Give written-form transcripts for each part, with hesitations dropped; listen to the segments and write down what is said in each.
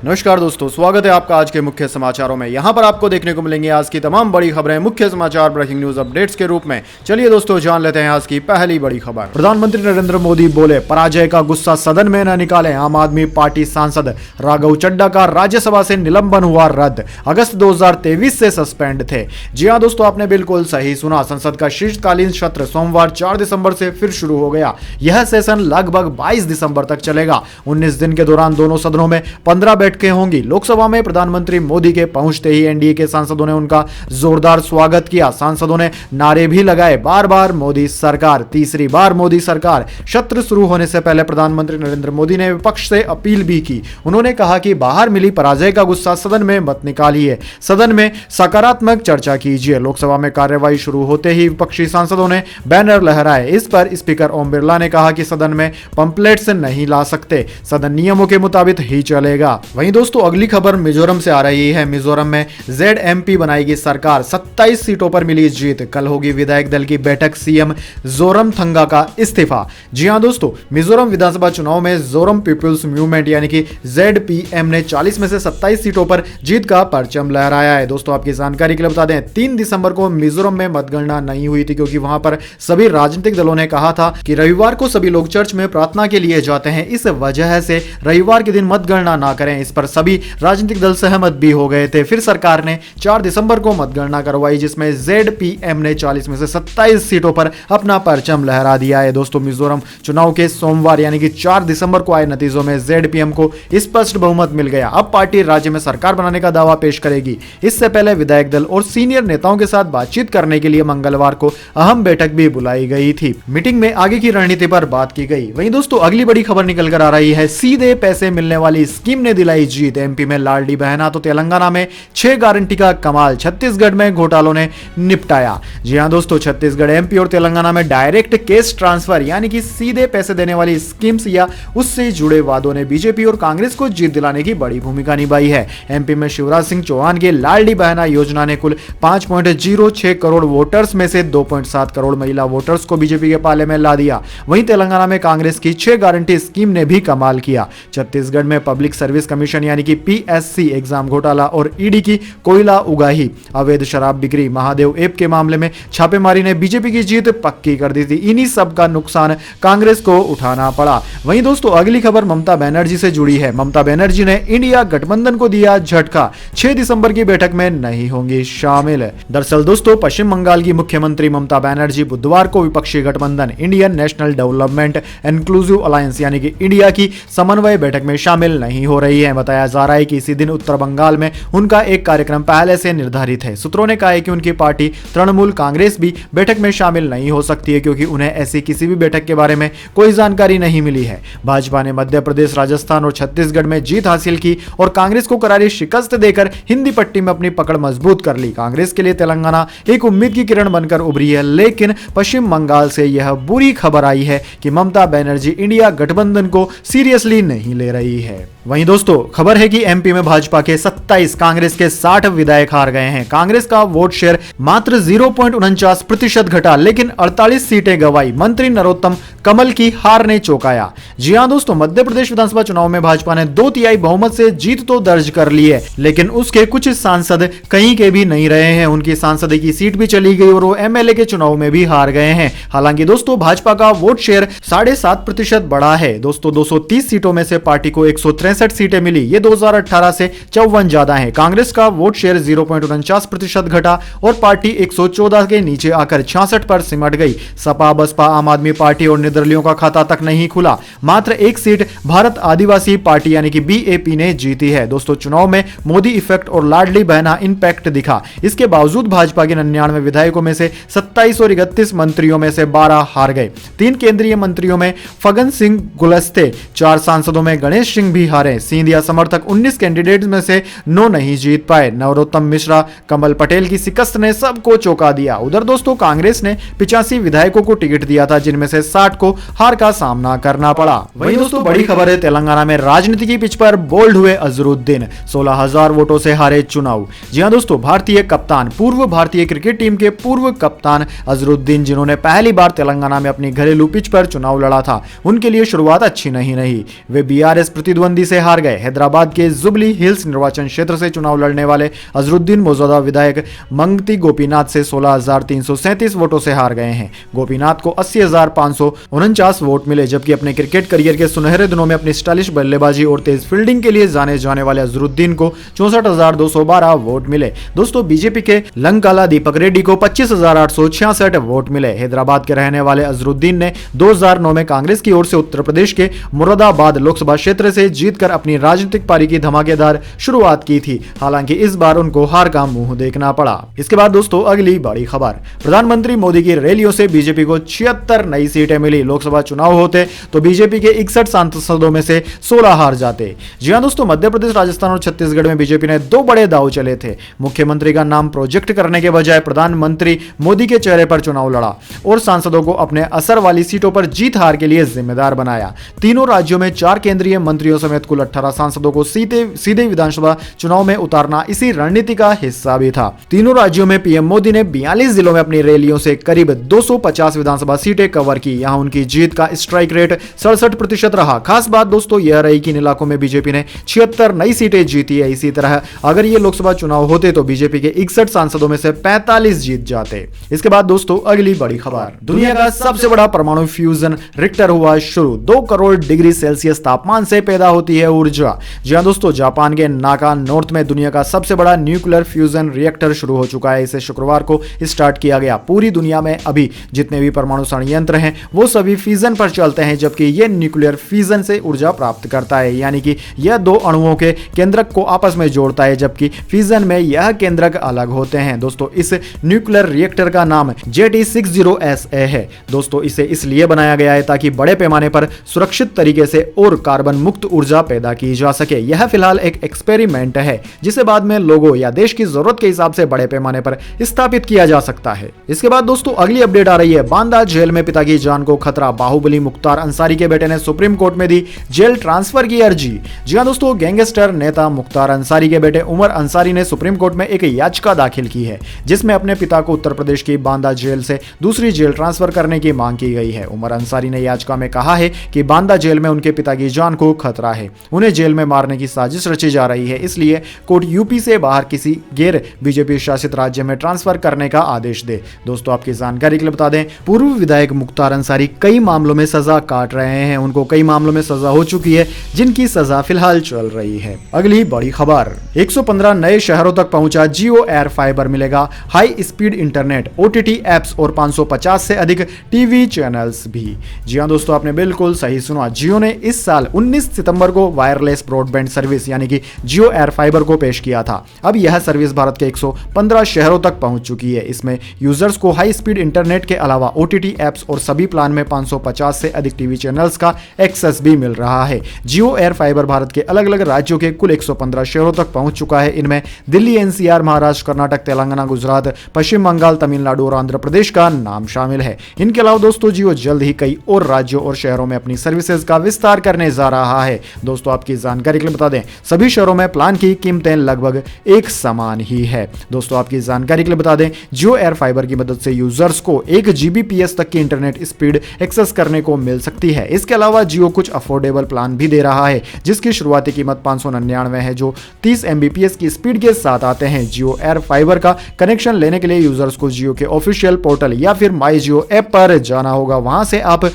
नमस्कार दोस्तों, स्वागत है आपका आज के मुख्य समाचारों में। यहां पर आपको देखने को मिलेंगे आज की तमाम बड़ी खबरें मुख्य समाचार ब्रेकिंग न्यूज अपडेट्स के रूप में। चलिए दोस्तों, जान लेते हैं आज की पहली बड़ी खबर। प्रधानमंत्री नरेंद्र मोदी बोले, पराजय का गुस्सा सदन में न निकालें। आम आदमी पार्टी सांसद राघव चड्ढा का राज्यसभा से निलंबन हुआ रद्द, अगस्त 2023 से सस्पेंड थे। जी हां दोस्तों, आपने बिल्कुल सही सुना। संसद का शीर्षकालीन सत्र सोमवार 4 दिसंबर से फिर शुरू हो गया। यह सेशन लगभग 22 दिसंबर तक चलेगा। 19 दिन के दौरान दोनों सदनों में 15 बैठकें होंगी। लोकसभा में प्रधानमंत्री मोदी के पहुंचते ही एनडीए के सांसदों ने उनका जोरदार स्वागत किया। सांसदों ने नारे भी लगाए, बार बार मोदी सरकार, तीसरी बार मोदी सरकार। सत्र शुरू होने से पहले प्रधानमंत्री नरेंद्र मोदी ने विपक्ष से अपील भी की। उन्होंने कहा कि बाहर मिली पराजय का गुस्सा सदन में मत निकालिए, सदन में सकारात्मक चर्चा कीजिए। लोकसभा में कार्यवाही शुरू होते ही विपक्षी सांसदों ने बैनर लहराए। इस पर स्पीकर ओम बिरला ने कहा कि सदन में पंपलेट्स नहीं ला सकते, सदन नियमों के मुताबिक ही चलेगा। वहीं दोस्तों, अगली खबर मिजोरम से आ रही है। मिजोरम में ZMP बनाएगी सरकार, 27 सीटों पर मिली जीत। कल होगी विधायक दल की बैठक, सीएम जोरमथंगा का इस्तीफा। जी हां दोस्तों, मिजोरम विधानसभा चुनाव में जोरम पीपुल्स मूवमेंट यानी कि ZPM ने 40 में से 27 सीटों पर जीत का परचम लहराया है। दोस्तों, आपकी जानकारी के लिए बता दें, 3 दिसंबर को मिजोरम में मतगणना नहीं हुई थी, क्योंकि वहां पर सभी राजनीतिक दलों ने कहा था कि रविवार को सभी लोग चर्च में प्रार्थना के लिए जाते हैं, इस वजह से रविवार के दिन मतगणना ना करें। इस पर सभी राजनीतिक दल सहमत भी हो गए थे। फिर सरकार ने 4 दिसंबर को मतगणना करवाई, जिसमें ZPM ने 40 में से 27 सीटों पर अपना परचम लहरा दिया है। दोस्तों, मिजोरम चुनाव के सोमवार यानी कि 4 दिसंबर को आए नतीजों में ZPM को स्पष्ट बहुमत मिल गया। अब पार्टी राज्य में सरकार बनाने का दावा पेश करेगी। इससे पहले विधायक दल और सीनियर नेताओं के साथ बातचीत करने के लिए मंगलवार को अहम बैठक भी बुलाई गई थी। मीटिंग में आगे की रणनीति पर बात की गई। वहीं दोस्तों, अगली बड़ी खबर निकल कर आ रही है। सीधे पैसे मिलने वाली स्कीम ने दिलाई जीत। MP में लाडली बहना तो तेलंगाना में 6 गारंटी का कमाल। छत्तीसगढ़ में घोटालों ने निपटाया। जी हां दोस्तों, छत्तीसगढ़, MP और तेलंगाना में डायरेक्ट केस ट्रांसफर यानी कि सीधे पैसे देने वाली स्कीम्स या उससे जुड़े वादों ने बीजेपी और कांग्रेस को जीत दिलाने की बड़ी भूमिका निभाई है। MP में शिवराज सिंह चौहान की लाडली बहना योजना ने कुल 5.06 करोड़ वोटर्स में से 2.7 करोड़ महिला वोटर्स को बीजेपी के पाले में ला दिया। वहीं तेलंगाना में कांग्रेस की 6 गारंटी स्कीम ने भी कमाल किया। छत्तीसगढ़ में पब्लिक सर्विस कमीशन यानी कि PSC एग्जाम घोटाला और ईडी की कोयला उगाही, अवैध शराब बिक्री, महादेव ऐप के मामले में छापेमारी ने बीजेपी की जीत पक्की कर दी थी। इन्हीं सब का नुकसान कांग्रेस को उठाना पड़ा। वहीं दोस्तों, अगली खबर ममता बनर्जी से जुड़ी है। ममता बनर्जी ने इंडिया गठबंधन को दिया झटका, 6 दिसंबर की बैठक में नहीं होंगी शामिल। दरअसल दोस्तों, पश्चिम बंगाल की मुख्यमंत्री ममता बनर्जी बुधवार को विपक्षी गठबंधन Indian national development inclusive alliance यानी कि इंडिया की समन्वय बैठक में शामिल नहीं हो रही है। बताया जा रहा है कि इसी दिन उत्तर बंगाल में उनका एक कार्यक्रम पहले से निर्धारित है। सूत्रों ने कहा है कि उनकी पार्टी तृणमूल कांग्रेस भी बैठक में शामिल नहीं हो सकती है, क्योंकि उन्हें ऐसी किसी भी बैठक के बारे में कोई जानकारी नहीं मिली है। भाजपा ने मध्य प्रदेश, राजस्थान और छत्तीसगढ़ में जीत हासिल की और कांग्रेस को करारी शिकस्त देकर हिंदी पट्टी में अपनी पकड़ मजबूत कर ली। कांग्रेस के लिए तेलंगाना एक उम्मीद की किरण बनकर उभरी है, लेकिन पश्चिम बंगाल से यह बुरी खबर आई है कि ममता बनर्जी इंडिया गठबंधन को सीरियसली नहीं ले रही है। वहीं दोस्तों, खबर है कि MP में भाजपा के 27, कांग्रेस के 60 विधायक हार गए हैं। कांग्रेस का वोट शेयर मात्र 0.49% घटा, लेकिन 48 सीटें गंवाई। मंत्री नरोत्तम कमल की हार ने चौंकाया। जी हां दोस्तों, मध्य प्रदेश विधानसभा चुनाव में भाजपा ने 2/3 बहुमत से जीत तो दर्ज कर ली है, लेकिन उसके कुछ सांसद कहीं के भी नहीं रहे हैं। उनकी सांसद की सीट भी चली गई और वो MLA के चुनाव में भी हार गए हैं। हालांकि दोस्तों, भाजपा का वोट शेयर 7.5% बढ़ा है। दोस्तों, 230 सीटों में से पार्टी को 163 सीटें मिली। ये 2018 से 54 ज्यादा है। कांग्रेस का वोट शेयर 0.49% घटा और पार्टी 114 के नीचे आकर 66 पर सिमट गई। सपा, बसपा, आम आदमी पार्टी और निर्दलियों का खाता तक नहीं खुला। मात्र एक सीट भारत आदिवासी पार्टी यानी कि BAP ने जीती है। दोस्तों, चुनाव में मोदी इफेक्ट और लाडली बहना इंपैक्ट दिखा। इसके बावजूद भाजपा के 99 विधायकों में से 27 और 31 मंत्रियों में से 12 हार गए। 3 केंद्रीय मंत्रियों में फगन सिंह गुलस्ते, 4 सांसदों में गणेश सिंह भी हारे। सिंधिया समर्थक 19 कैंडिडेट में से 9 नहीं जीत पाए। नरोत्तम मिश्रा, कमल पटेल की शिकस्त ने सबको चौंका दिया। उधर दोस्तों, कांग्रेस ने 85 विधायकों को टिकट दिया था, जिनमें से 60 को हार का सामना करना पड़ा। वहीं दोस्तों, बड़ी खबर है, तेलंगाना में राजनीति की पिच पर बोल्ड हुए अजरुद्दीन, 16,000 वोटों से हारे चुनाव। जी हां दोस्तों, भारतीय कप्तान, पूर्व भारतीय क्रिकेट टीम के पूर्व कप्तान अजरुद्दीन, जिन्होंने पहली बार तेलंगाना में अपनी घरेलू पिच पर चुनाव लड़ा था, उनके लिए शुरुआत अच्छी नहीं रही। वे BRS प्रतिद्वंदी से हार गए। हैदराबाद के जुबली हिल्स निर्वाचन क्षेत्र से चुनाव लड़ने वाले अजरुद्दीन मौजूदा विधायक मंगती गोपीनाथ से 16,337 वोटों से हार गए हैं। गोपीनाथ को 80,549 वोट मिले, जबकि अपने क्रिकेट करियर के सुनहरे दिनों में अपनी स्टाइलिश बल्लेबाजी और तेज फील्डिंग के लिए जाने जाने वाले अजरुद्दीन को 64,212 वोट मिले। दोस्तों, बीजेपी के लंकाला दीपक रेड्डी को 25,866 वोट मिले। हैदराबाद के रहने वाले अजरुद्दीन ने 2009 में कांग्रेस की ओर से उत्तर प्रदेश के मुरादाबाद लोकसभा क्षेत्र से जीतकर अपनी राजनीतिक पारी की धमाकेदार शुरुआत की थी। हालांकि इस बार उनको हार का मुंह देखना पड़ा। इसके बाद दोस्तों अगली बड़ी खबर, प्रधानमंत्री मोदी की रैलियों से बीजेपी को 76 नई सीटें मिली। लोकसभा चुनाव होते तो बीजेपी के 61 सांसदों में से 16 हार जाते। जी हां दोस्तों, मध्य प्रदेश, राजस्थान और छत्तीसगढ़ में बीजेपी ने 2 बड़े दांव चले थे। मुख्यमंत्री का नाम प्रोजेक्ट करने के बजाय प्रधानमंत्री मोदी के चेहरे पर चुनाव लड़ा और सांसदों को अपने असर वाली सीटों पर जीत हार के लिए जिम्मेदार बनाया। तीनों राज्यों में 4 केंद्रीय मंत्रियों समेत कुल 18 सांसदों को सीधे विधानसभा चुनाव में उतारना इसी रणनीति का हिस्सा भी था। तीनों राज्यों में पीएम मोदी ने 42 जिलों में अपनी रैलियों से करीब 250 विधानसभा सीटें कवर की। यहां उनकी जीत का स्ट्राइक रेट 67% रहा। खास बात दोस्तों यह रही कि इन इलाकों में बीजेपी ने 76 नई सीटें जीती है। इसी तरह अगर ये लोकसभा चुनाव होते तो बीजेपी के 61 सांसदों में से 45 जीत जाते। इसके बाद दोस्तों अगली बड़ी खबर, दुनिया का सबसे बड़ा परमाणु फ्यूजन रिक्टर हुआ शुरू। 2 करोड़ डिग्री सेल्सियस तापमान से पैदा होती है ऊर्जा। जी हां दोस्तों, जापान के नाका नॉर्थ में दुनिया का सबसे बड़ा न्यूक्लियर फ्यूजन रिएक्टर शुरू हो चुका है। इसे शुक्रवार को स्टार्ट किया गया। पूरी दुनिया में अभी जितने भी परमाणु संयंत्र हैं वो सभी फ्यूजन पर चलते हैं, जबकि यह न्यूक्लियर फ्यूजन से ऊर्जा प्राप्त करता है। यानी कि यह 2 अणुओं के केंद्रक को आपस में जोड़ता है, जबकि फ्यूजन में यह केंद्रक अलग होते हैं। दोस्तों, इस न्यूक्लियर रिएक्टर का नाम JT60SA है। दोस्तों, इसे इसलिए बनाया गया है ताकि बड़े पैमाने पर सुरक्षित तरीके से और कार्बन मुक्त ऊर्जा पैदा की जा सके। यह फिलहाल एक एक्सपेरिमेंट है जिसे बाद में लोगों या देश की जरूरत के हिसाब से बड़े पैमाने पर स्थापित किया जा सकता है। इसके बाद दोस्तों अगली अपडेट आ रही है, बांदा जेल में पिता की जान को खतरा। बाहुबली मुख्तार अंसारी के बेटे ने सुप्रीम कोर्ट में दी जेल ट्रांसफर की अर्जी। जी हां दोस्तों, गैंगस्टर नेता मुख्तार अंसारी के बेटे उमर अंसारी ने सुप्रीम कोर्ट में एक याचिका दाखिल की है जिसमें अपने पिता को उत्तर प्रदेश की बांदा जेल से दूसरी जेल ट्रांसफर करने की मांग की गई है। उमर अंसारी ने याचिका में कहा है कि बांदा जेल में उनके पिता की जान को खतरा है। उन्हें जेल में मारने की साजिश रची जा रही है, इसलिए कोर्ट यूपी से बाहर किसी गैर बीजेपी शासित राज्य में ट्रांसफर करने का आदेश दे। दोस्तों, आपकी जानकारी के लिए बता दें, पूर्व विधायक मुख्तार अंसारी कई मामलों में सजा काट रहे हैं। उनको कई मामलों में सजा हो चुकी है जिनकी सजा फिलहाल चल रही है। अगली बड़ी खबर, 115 नए शहरों तक पहुंचा जियो एयर फाइबर। मिलेगा high speed internet, OTT apps और 550 से अधिक टीवी चैनल्स भी। जी हां दोस्तों, आपने बिल्कुल सही सुना। जियो ने इस साल 19 सितंबर को वायरलेस ब्रॉडबैंड सर्विस यानी कि जियो एयर फाइबर को पेश किया था। अब यह सर्विस भारत के 115 शहरों तक पहुंच चुकी है। इसमें यूजर्स को हाई स्पीड इंटरनेट के अलावा OTT एप्स और सभी प्लान में 550 से अधिक टीवी चैनल्स का एक्सेस भी मिल रहा है। जियो एयर फाइबर भारत के अलग अलग राज्यों के कुल 115 शहरों तक पहुंच चुका है। इनमें दिल्ली, NCR, महाराष्ट्र, कर्नाटक, तेलंगाना, गुजरात, पश्चिम बंगाल, तमिलनाडु और आंध्र प्रदेश का नाम शामिल है। इनके अलावा दोस्तों जियो जल्द ही कई और राज्यों और शहरों में अपनी सर्विसेज का विस्तार करने जा रहा है। दोस्तों, आपकी जानकारी के लिए बता दें, सभी शहरों में प्लान की कीमतें लगभग एक समान ही है। दोस्तों, आपकी जानकारी के लिए बता दें, जियो एयर फाइबर की मदद से यूजर्स को 1 Gbps तक की इंटरनेट स्पीड एक्सेस करने को मिल सकती है। इसके अलावा जियो कुछ अफोर्डेबल प्लान भी दे रहा है जिसकी शुरुआती कीमत 599 है, जो 30 Mbps की स्पीड के साथ आते हैं। जियो एयर फाइबर का कनेक्शन लेने के लिए यूजर्स को जियो के ऑफिशियल पोर्टल या फिर माई जियो ऐप पर जाना होगा। वहां से आप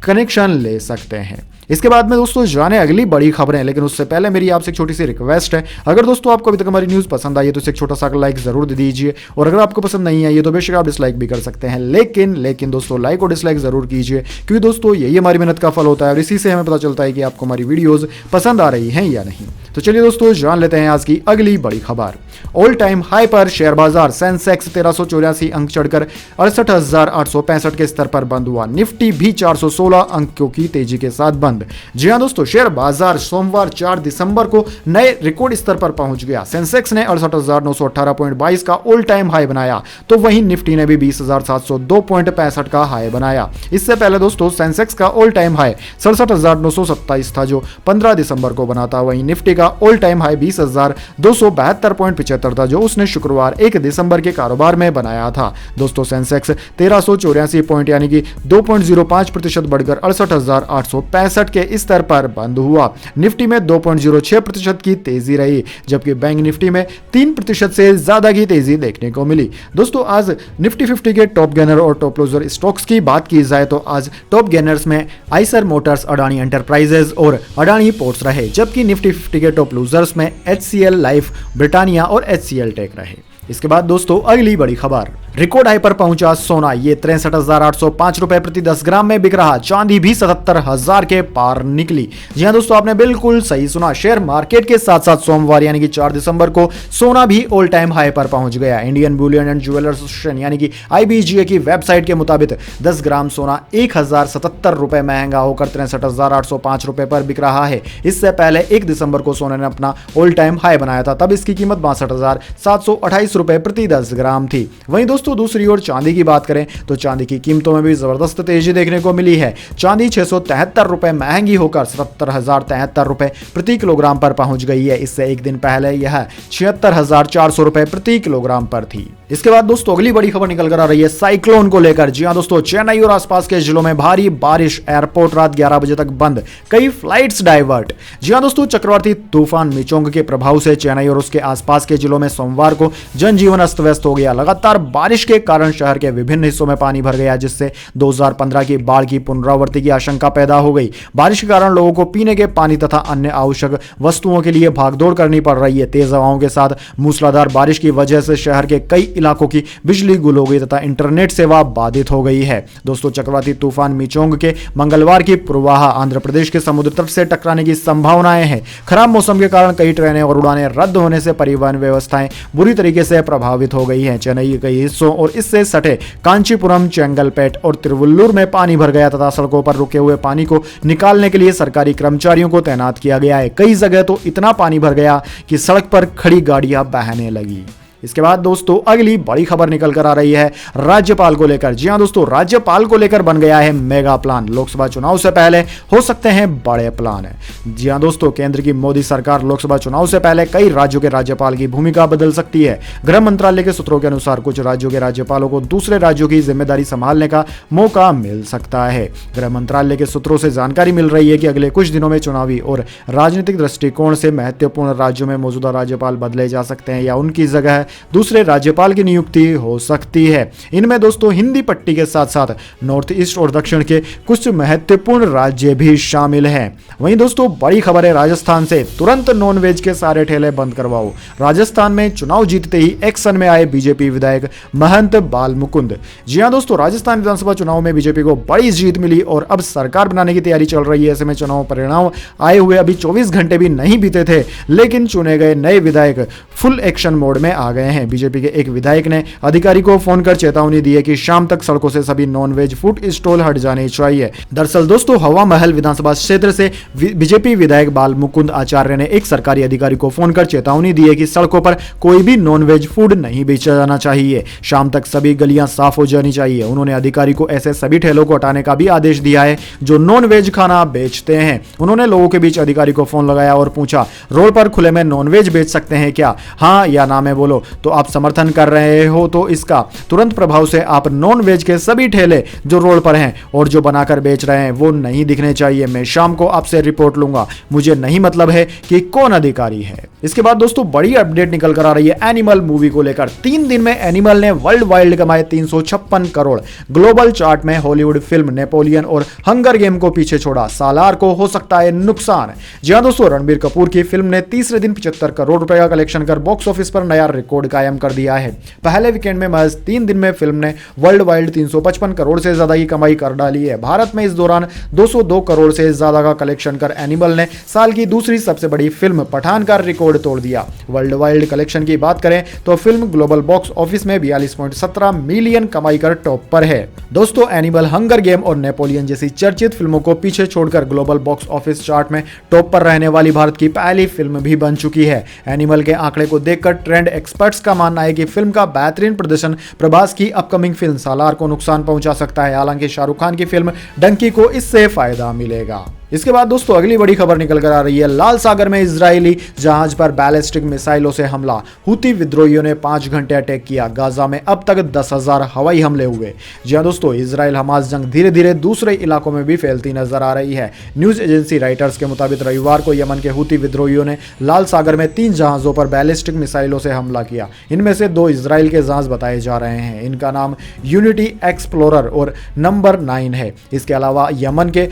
कनेक्शन ले सकते हैं। इसके बाद में दोस्तों जाने अगली बड़ी खबरें, लेकिन उससे पहले मेरी आपसे एक छोटी सी रिक्वेस्ट है। अगर दोस्तों आपको अभी तक हमारी न्यूज़ पसंद आई है तो इसे एक छोटा सा लाइक जरूर दे दीजिए, और अगर आपको पसंद नहीं आई है तो बेशक आप डिसलाइक भी कर सकते हैं। लेकिन दोस्तों लाइक और डिसलाइक जरूर कीजिए, क्योंकि दोस्तों यही हमारी मेहनत का फल होता है और इसी से हमें पता चलता है कि आपको हमारी वीडियोज़ पसंद आ रही हैं या नहीं। तो चलिए दोस्तों जान लेते हैं आज की अगली बड़ी खबर। ऑल टाइम हाई पर शेयर बाजार, सेंसेक्स 1384 अंक चढ़कर 68,865 के स्तर पर बंद हुआ। निफ्टी भी 416 अंकों की तेजी के साथ बंद। जी हां दोस्तों, शेयर बाजार सोमवार 4 दिसंबर को नए रिकॉर्ड स्तर पर पहुंच गया। सेंसेक्स ने 68,918.22 का ऑल टाइम हाई बनाया, तो वहीं निफ्टी ने भी 20,702.65 का हाई बनाया। इससे पहले दोस्तों सेंसेक्स का ऑल टाइम हाई 67,927 था जो 15 दिसंबर को बना था। वहीं निफ्टी का ऑल टाइम हाई 20,272.75 था, जो उसने शुक्रवार 1 दिसंबर के कारोबार में बनाया था। दोस्तों सेंसेक्स 1384 पॉइंट यानी कि 2.05% बढ़कर 68,865 के स्तर पर बंद हुआ। निफ्टी में 2.06% की तेजी रही, जबकि बैंक निफ्टी में 3% से ज्यादा की तेजी देखने को मिली। दोस्तों आज निफ्टी 50 के टॉप गेनर और टॉप लूजर स्टॉक्स की बात की जाए तो आज टॉप गेनर्स में आइसर मोटर्स, अडानी एंटरप्राइजेज और अडानी पोर्ट्स रहे, जबकि निफ्टी 50 के टॉप लूजर्स में HCL लाइफ, ब्रिटानिया और HCL टेक रहे। इसके बाद दोस्तों अगली बड़ी खबर, रिकॉर्ड हाई पर पहुंचा सोना, ये 63,805 रुपए प्रति 10 ग्राम में बिक रहा। चांदी भी 77,000 के पार निकली। जी हां दोस्तों, आपने बिल्कुल सही सुना। शेयर मार्केट के साथ साथ सोमवार यानी कि 4 दिसंबर को सोना भी ऑल टाइम हाई पर पहुंच गया। Indian Boolean and jewellers association यानी कि IBGA की वेबसाइट के मुताबिक 10 ग्राम सोना 1,077 रुपए महंगा होकर 63,805 रुपए पर बिक रहा है। इससे पहले 1 दिसंबर को सोने ने अपना ऑल टाइम हाई बनाया था, तब इसकी कीमत 62,728 रुपए प्रति 10 ग्राम थी। वहीं दोस्तों दूसरी ओर चांदी की बात करें तो चांदी की कीमतों में भी जबरदस्त तेजी देखने को मिली है। चांदी 673 रुपए महंगी होकर 77,073 रुपए प्रति किलोग्राम पर पहुंच गई है। इससे एक दिन पहले यह 76,400 रुपए प्रति किलोग्राम पर थी। इसके बाद दोस्तों अगली बड़ी खबर निकल कर आ रही है साइक्लोन को लेकर। जी हां दोस्तों, चेन्नई और आसपास के जिलों में भारी बारिश, एयरपोर्ट रात 11 बजे तक बंद, कई फ्लाइट्स डाइवर्ट। जी हां दोस्तों, चक्रवाती तूफान मिचोंग के प्रभाव से चेन्नई और उसके आसपास के जिलों में सोमवार को जनजीवन अस्त व्यस्त हो गया। लगातार बारिश के कारण शहर के विभिन्न हिस्सों में पानी भर गया, जिससे 2015 की बाढ़ की पुनरावृत्ति की आशंका पैदा हो गई। बारिश के कारण लोगों को पीने के पानी तथा अन्य आवश्यक वस्तुओं के लिए भागदौड़ करनी पड़ रही है। तेज हवाओं के साथ मूसलाधार बारिश की वजह से शहर के कई इलाकों की बिजली गुल हो गई तथा इंटरनेट सेवा बाधित हो गई है। दोस्तों चक्रवाती तूफान मिचोंग के मंगलवार की पूर्वाह आंध्र प्रदेश के समुद्र तट से टकराने की संभावनाएं हैं। खराब मौसम के कारण कई ट्रेनें और उड़ानें रद्द होने से परिवहन व्यवस्थाएं बुरी तरीके से प्रभावित हो गई हैं। चेन्नई के कई हिस्सों और इससे सटे कांचीपुरम, चेंगलपेट और तिरुवल्लुर में पानी भर गया तथा सड़कों पर रुके हुए पानी को निकालने के लिए सरकारी कर्मचारियों को तैनात किया गया है। कई जगह तो इतना पानी भर गया कि सड़क पर खड़ी गाड़ियां बहने लगी। इसके बाद दोस्तों अगली बड़ी खबर निकल कर आ रही है राज्यपाल को लेकर। जी हां दोस्तों, राज्यपाल को लेकर बन गया है मेगा प्लान। लोकसभा चुनाव से पहले हो सकते हैं बड़े प्लान। जी हां दोस्तों, केंद्र की मोदी सरकार लोकसभा चुनाव से पहले कई राज्यों के राज्यपाल की भूमिका बदल सकती है। गृह मंत्रालय के सूत्रों के अनुसार कुछ राज्यों के राज्यपालों को दूसरे राज्यों की जिम्मेदारी संभालने का मौका मिल सकता है। गृह मंत्रालय के सूत्रों से जानकारी मिल रही है कि अगले कुछ दिनों में चुनावी और राजनीतिक दृष्टिकोण से महत्वपूर्ण राज्यों में मौजूदा राज्यपाल बदले जा सकते हैं या उनकी जगह दूसरे राज्यपाल की नियुक्ति हो सकती है। इनमें दोस्तों हिंदी पट्टी के साथ साथ नॉर्थ ईस्ट और दक्षिण के कुछ महत्वपूर्ण राज्य भी शामिल हैं। वहीं दोस्तों बड़ी खबर है राजस्थान से, तुरंत नॉनवेज के सारे ठेले बंद करवाओ। राजस्थान में चुनाव जीतते ही एक्शन में आए बीजेपी विधायक महंत बाल मुकुंद। जी हां दोस्तों, राजस्थान विधानसभा चुनाव में बीजेपी को बड़ी जीत मिली और अब सरकार बनाने की तैयारी चल रही है। ऐसे में चुनाव परिणाम आए हुए अभी 24 घंटे भी नहीं बीते थे, लेकिन चुने गए नए विधायक फुल एक्शन मोड में आ गए हैं। बीजेपी के एक विधायक ने अधिकारी को फोन कर चेतावनी दी है कि शाम तक सड़कों से सभी नॉनवेज फूड स्टॉल हट जाने चाहिए। दरअसल दोस्तों हवा महल विधानसभा क्षेत्र से बीजेपी विधायक बाल मुकुंद आचार्य ने एक सरकारी अधिकारी को फोन कर चेतावनी दी है कि सड़कों पर कोई भी नॉनवेज फूड नहीं बेचा जाना चाहिए। शाम तक सभी गलियां साफ हो जानी चाहिए। उन्होंने अधिकारी को ऐसे सभी ठेलों को हटाने का भी आदेश दिया है जो नॉनवेज खाना बेचते हैं। उन्होंने लोगों के बीच अधिकारी को फोन लगाया और पूछा, रोड पर खुले में नॉनवेज बेच सकते हैं क्या? हाँ या ना में बोलो तो आप समर्थन कर रहे हो तो इसका तुरंत प्रभाव से आप नॉन वेज के सभी ठेले जो रोड पर हैं और जो बनाकर बेच रहे हैं वो नहीं दिखने चाहिए। मैं शाम को आपसे रिपोर्ट लूंगा। मुझे नहीं मतलब है कि कौन अधिकारी है। इसके बाद दोस्तों बड़ी अपडेट निकल कर आ रही है एनिमल मूवी को लेकर। 3 दिन में एनिमल ने वर्ल्ड वाइड कमाए 356 करोड़। ग्लोबल चार्ट में हॉलीवुड फिल्म नेपोलियन और हंगर गेम को पीछे छोड़ा। सालार को हो सकता है नुकसान। जी हां दोस्तों, रणबीर कपूर की फिल्म ने तीसरे दिन 75 करोड़ रुपए का कलेक्शन कर बॉक्स ऑफिस पर नया रिकॉर्ड कायम कर दिया है। पहले वीकेंड में महज 3 दिन में फिल्म ने वर्ल्ड वाइड 355 करोड़ से ज्यादा की कमाई कर डाली है। भारत में इस दौरान 202 करोड़ से ज्यादा का कलेक्शन कर एनिमल ने साल की दूसरी सबसे बड़ी फिल्म पठान का रिकॉर्ड तोड़ दिया। वर्ल्ड वाइड कलेक्शन की बात करें तो फिल्म ग्लोबल बॉक्स ऑफिस में 42.17 मिलियन कमाई कर टॉप पर है। दोस्तों एनिमल, हंगर गेम और नेपोलियन जैसी चर्चित फिल्मों को पीछे छोड़कर ग्लोबल बॉक्स ऑफिस चार्ट में टॉप पर रहने वाली भारत की पहली फिल्म भी बन चुकी है। एनिमल के आंकड़े को देखकर ट्रेंड एक्सपर्ट्स का मानना है कि फिल्म का बेहतरीन प्रदर्शन प्रभास की अपकमिंग फिल्म सालार को नुकसान पहुंचा सकता है। हालांकि शाहरुख खान की फिल्म डंकी को इससे फायदा मिलेगा। इसके बाद दोस्तों अगली बड़ी खबर निकल कर आ रही है। लाल सागर में इजरायली जहाज पर बैलिस्टिक मिसाइलों से हमला, हुती विद्रोहियों ने 5 घंटे अटैक किया। गाजा में अब तक 10,000 हवाई हमले हुए। जी हां दोस्तों, इजराइल हमास जंग धीरे धीरे दूसरे इलाकों में भी फैलती नजर आ रही है। न्यूज एजेंसी राइटर्स के मुताबिक रविवार को यमन के हुती विद्रोहियों ने लाल सागर में 3 जहाजों पर बैलिस्टिक मिसाइलों से हमला किया। इनमें से 2 इजराइल के जहाज बताए जा रहे हैं। इनका नाम यूनिटी एक्सप्लोरर और नंबर 9 है। इसके अलावा यमन के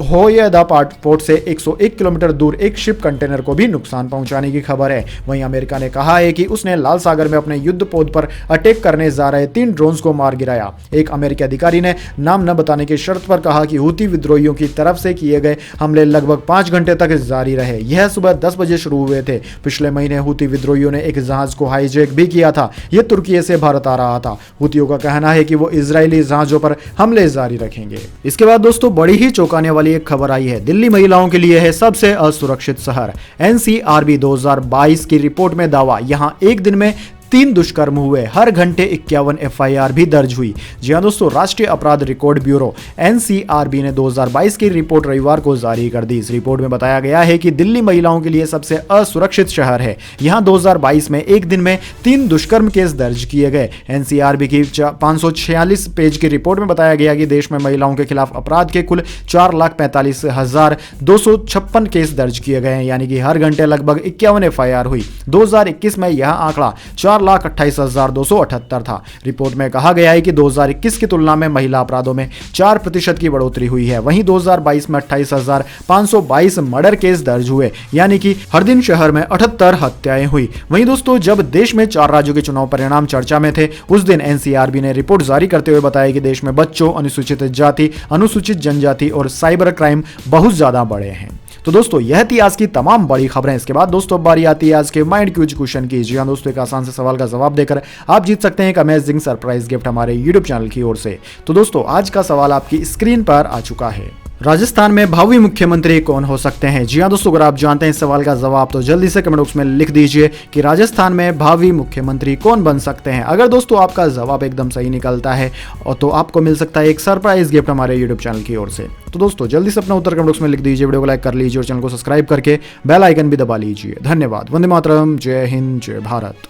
होयदा पोर्ट से 101 किलोमीटर दूर एक शिप कंटेनर को भी नुकसान पहुंचाने की खबर है। वहीं अमेरिका ने कहा है कि उसने लाल सागर में अपने युद्धपोत पर अटैक करने जा रहे 3 ड्रोन्स को मार गिराया। एक अमेरिकी अधिकारी ने नाम न बताने की शर्त पर कहा कि हुती विद्रोहियों की तरफ से किए गए हमले लगभग 5 घंटे तक जारी रहे। यह सुबह 10 बजे शुरू हुए थे। पिछले महीने हुती विद्रोहियों ने एक जहाज को हाईजैक भी किया था। यह तुर्की से भारत आ रहा था। हुतियों का कहना है कि वो इजरायली जहाजों पर हमले जारी रखेंगे। इसके बाद दोस्तों बड़ी ही चौंकाने वाली एक खबर आई है। दिल्ली महिलाओं के लिए है सबसे असुरक्षित शहर। एनसीआरबी 2022 की रिपोर्ट में दावा, यहां एक दिन में 3 दुष्कर्म हुए, हर घंटे 51 एफआईआर भी दर्ज हुई। जी हां दोस्तों, राष्ट्रीय अपराध रिकॉर्ड ब्यूरो एनसीआरबी ने 2022 की रिपोर्ट रविवार को जारी कर दी। इस रिपोर्ट में बताया गया है कि दिल्ली महिलाओं के लिए सबसे असुरक्षित शहर है। यहां 2022 में एक दिन में 3 दुष्कर्म केस दर्ज किए गए। एनसीआरबी की 546 पेज की रिपोर्ट में बताया गया कि देश में महिलाओं के खिलाफ अपराध के कुल 4,45,256 केस दर्ज किए गए हैं, यानी कि हर घंटे लगभग 51 एफआईआर हुई। 2021 में यह आंकड़ा 4,28,278 था। रिपोर्ट में कहा गया है कि 2021 की तुलना में महिला अपराधों में 4% की बढ़ोतरी हुई है। वहीं 2022 में 28,522 मर्डर केस दर्ज हुए, यानी कि हर दिन शहर में 78 हत्याएं हुई। वहीं दोस्तों, जब देश में 4 राज्यों के चुनाव परिणाम चर्चा में थे, उस दिन एनसीआरबी ने रिपोर्ट जारी करते हुए बताया कि देश में बच्चों, अनुसूचित जाति, अनुसूचित जनजाति और साइबर क्राइम बहुत ज्यादा बढ़े हैं। तो दोस्तों यह थी आज की तमाम बड़ी खबरें। इसके बाद दोस्तों बारी आती है आज के माइंड क्यूज क्वेश्चन की। जी हां दोस्तों, एक आसान से सवाल का जवाब देकर आप जीत सकते हैं एक अमेजिंग सरप्राइज गिफ्ट हमारे यूट्यूब चैनल की ओर से। तो दोस्तों आज का सवाल आपकी स्क्रीन पर आ चुका है। राजस्थान में भावी मुख्यमंत्री कौन हो सकते हैं? जी हां दोस्तों, अगर आप जानते हैं इस सवाल का जवाब तो जल्दी से कमेंट बॉक्स में लिख दीजिए कि राजस्थान में भावी मुख्यमंत्री कौन बन सकते हैं। अगर दोस्तों आपका जवाब एकदम सही निकलता है और तो आपको मिल सकता है एक सरप्राइज गिफ्ट हमारे यूट्यूब चैनल की ओर से। तो दोस्तों जल्दी से अपना उत्तर कमेंट बॉक्स में लिख दीजिए, वीडियो को लाइक कर लीजिए और चैनल को सब्सक्राइब करके बेल आइकन भी दबा लीजिए। धन्यवाद। वंदे मातरम। जय हिंद, जय भारत।